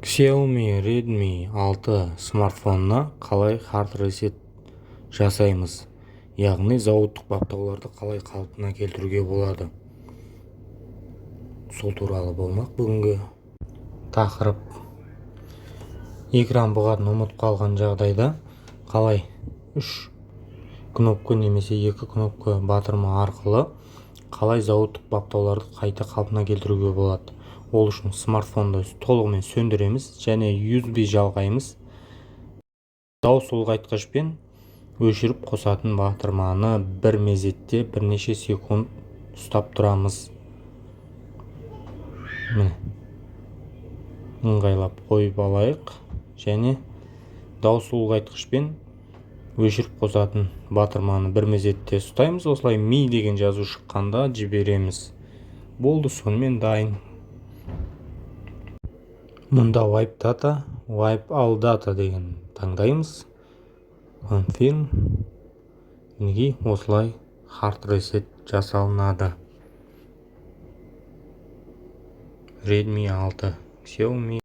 Xiaomi Redmi 6 смартфонына қалай хард ресет жасаймыз, яғни зауыттық баптауларды қалай қалпына келтіруге болады. Сол туралы болмақ бүгінгі тақырып. Экран бұғатын ұмытып қалған жағдайда қалай 3 кнопка немесе 2 кнопка батырма арқылы қалай зауыттық баптауларды қайта қалпына келтіруге болады. Ол үшін смартфонды толығымен сөндіреміз және USB жалғаймыз. Дауыс ұлғайтқышпен өшіріп қосатын батырманы бір мезетте бірнеше секунд ұстап тұрамыз. Ыңғайлап қойып алайық және дауыс ұлғайтқышпен өшіріп қосатын батырманы бір мезетте ұстаймыз. Осылай ми деген жазу шыққанда жібереміз. Болды, сонымен дайын. Мұнда wipe data, wipe all data деген таңдаймыз. Confirm. Неге осылай hard reset жасалынады. Redmi 6, Xiaomi